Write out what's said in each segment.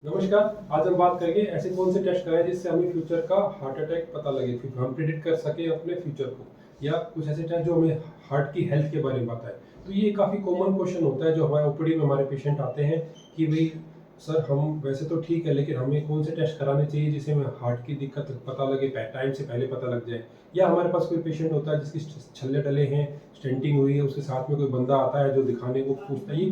नमस्कार। आज हम बात करेंगे ऐसे कौन से टेस्ट कराएं जिससे हमें फ्यूचर का हार्ट अटैक पता लगे, फिर हम प्रिडिक्ट कर सके अपने फ्यूचर को, या कुछ ऐसे टेस्ट जो हमें हार्ट की हेल्थ के बारे में बताए। तो ये काफ़ी कॉमन क्वेश्चन होता है जो हमारे ओपीडी में हमारे पेशेंट आते हैं कि भाई सर हम वैसे तो ठीक है लेकिन हमें कौन से टेस्ट कराने चाहिए जिससे हमें हार्ट की दिक्कत पता लगे, टाइम से पहले पता लग जाए। या हमारे पास कोई पेशेंट होता है जिसकी छल्ले डले हैं, स्टेंटिंग हुई है, उसके साथ में कोई बंदा आता है जो दिखाने को पूछता है,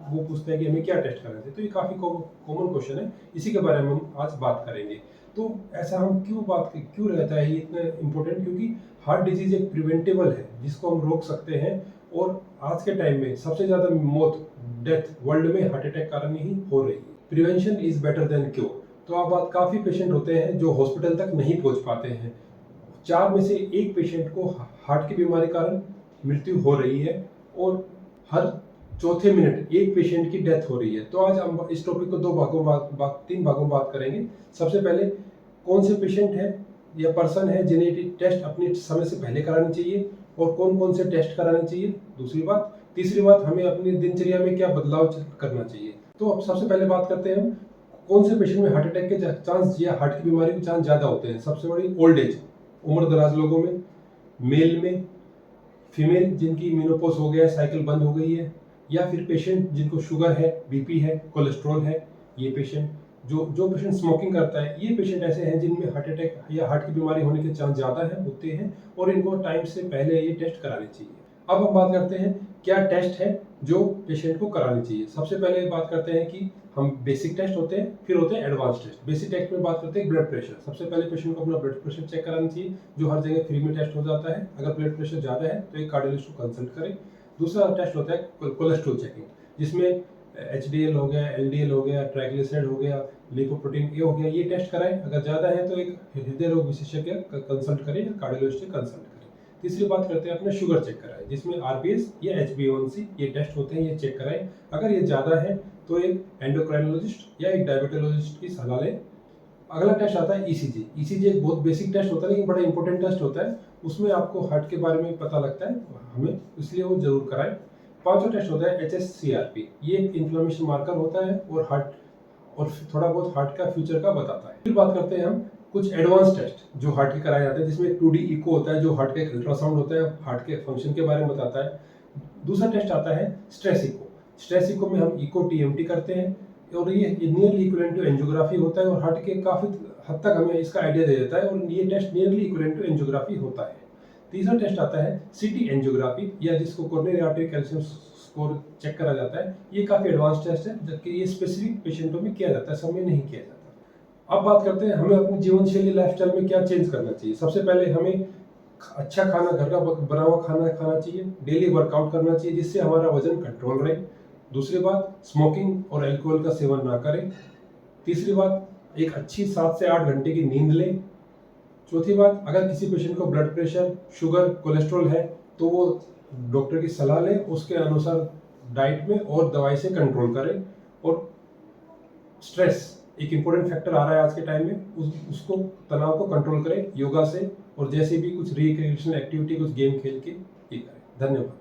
वो पूछता है कि हमें क्या टेस्ट कराना चाहिए। तो ये काफ़ी कॉमन क्वेश्चन है, इसी के बारे में हम आज बात करेंगे। तो ऐसा हम क्यों रहता है ये इतना इम्पोर्टेंट, क्योंकि हार्ट डिजीज एक प्रिवेंटेबल है जिसको हम रोक सकते हैं। और आज के टाइम में सबसे ज़्यादा मौत, डेथ वर्ल्ड में हार्ट अटैक कारण ही हो रही है। Prevention is better than cure. तो अब बात, काफ़ी पेशेंट होते हैं जो हॉस्पिटल तक नहीं पहुंच पाते हैं। 4 में से 1 पेशेंट को हार्ट की बीमारी कारण मृत्यु हो रही है और हर चौथे मिनट एक पेशेंट की डेथ हो रही है। तो आज हम इस टॉपिक को 3 भागों में बात करेंगे। सबसे पहले कौन से पेशेंट है या पर्सन है जिन्हें टेस्ट अपने समय से पहले करानी चाहिए और कौन कौन से टेस्ट कराने चाहिए, दूसरी बात। तीसरी बात, हमें अपनी दिनचर्या में क्या बदलाव करना चाहिए। तो अब सबसे पहले बात करते हैं हम कौन से पेशेंट में हार्ट अटैक के चांस या हार्ट की बीमारी के चांस ज़्यादा होते हैं। सबसे बड़ी ओल्ड एज, उम्र दराज लोगों में, मेल में, फीमेल जिनकी मेनोपॉज हो गया है, साइकिल बंद हो गई है, या फिर पेशेंट जिनको शुगर है, बीपी है, कोलेस्ट्रॉल है। ये पेशेंट जो पेशेंट स्मोकिंग करता है, ये पेशेंट ऐसे हैं जिनमें हार्ट अटैक या हार्ट की बीमारी होने के चांस ज़्यादा होते हैं और इनको टाइम से पहले ये टेस्ट कराने चाहिए। अब हम बात करते हैं क्या टेस्ट है जो पेशेंट को करानी चाहिए। सबसे पहले बात करते हैं कि हम बेसिक टेस्ट होते हैं, फिर होते हैं एडवांस टेस्ट। बेसिक टेस्ट में बात करते हैं ब्लड प्रेशर। सबसे पहले पेशेंट को अपना ब्लड प्रेशर चेक कराना चाहिए, जो हर जगह फ्री में टेस्ट हो जाता है। अगर ब्लड प्रेशर ज़्यादा है तो एक कार्डियोलॉजिस्ट को कंसल्ट करें। दूसरा टेस्ट होता है कोलेस्ट्रॉल चेकिंग, जिसमें HDL हो गया, LDL हो गया, ट्राइग्लिसराइड हो गया, लिपोप्रोटीन ए हो गया, ये टेस्ट कराएं। अगर ज़्यादा है तो एक हृदय रोग विशेषज्ञ कंसल्ट करें या कार्डियोलॉजिस्ट से कंसल्ट करें। तीसरी बात करते हैं अपने शुगर चेक कराएं, जिसमें RBS या HbA1c ये टेस्ट होते हैं, ये चेक कराएं। अगर ये ज़्यादा है तो एक एंडोक्राइनोलॉजिस्ट या एक डायबिटोलॉजिस्ट की सलाह लें। अगला टेस्ट आता है ECG। ECG एक बहुत बेसिक टेस्ट होता है लेकिन बड़ा इंपॉर्टेंट टेस्ट होता है। उसमें आपको हार्ट के बारे में पता लगता है हमें, इसलिए वो जरूर कराएं। पांचवा टेस्ट होता है HSCRP। ये एक इन्फ्लेमेशन मार्कर होता है और थोड़ा बहुत हार्ट का फ्यूचर का बताता है। फिर बात करते हैं हम कुछ एडवांस टेस्ट जो हार्ट के कराए जाते हैं, जिसमें 2D इको होता है, जो हार्ट का एक अल्ट्रासाउंड होता है, हार्ट के फंक्शन के बारे में बताता है। दूसरा टेस्ट आता है स्ट्रेस इको। स्ट्रेस इको में हम इको TMT करते हैं और ये नियरली इक्विवेलेंट टू एंजियोग्राफी होता है और हार्ट के काफी हद तक हमें इसका आइडिया दे देता है और ये test nearly equivalent to angiography होता है। तीसरा टेस्ट आता है CT एंजियोग्राफी, या जिसको coronary artery calcium score check करा जाता है। ये काफी एडवांस टेस्ट है, जबकि ये स्पेसिफिक पेशेंटों में किया जाता है, सब में नहीं किया जाता। अब बात करते हैं हमें अपनी जीवन शैली, लाइफस्टाइल में क्या चेंज करना चाहिए। सबसे पहले हमें अच्छा खाना, घर का बना हुआ खाना खाना चाहिए। डेली वर्कआउट करना चाहिए जिससे हमारा वजन कंट्रोल रहे। दूसरी बात, स्मोकिंग और अल्कोहल का सेवन ना करें। तीसरी बात, एक अच्छी 7 से 8 घंटे की नींद लें। चौथी बात, अगर किसी पेशेंट को ब्लड प्रेशर, शुगर, कोलेस्ट्रॉल है तो वो डॉक्टर की सलाह लें, उसके अनुसार डाइट में और दवाई से कंट्रोल करें। और स्ट्रेस एक इम्पोर्टेंट फैक्टर आ रहा है आज के टाइम में, उसको, तनाव को कंट्रोल करें योगा से, और जैसे भी कुछ रिक्रिएशनल एक्टिविटी, कुछ गेम खेल के ये करें। धन्यवाद।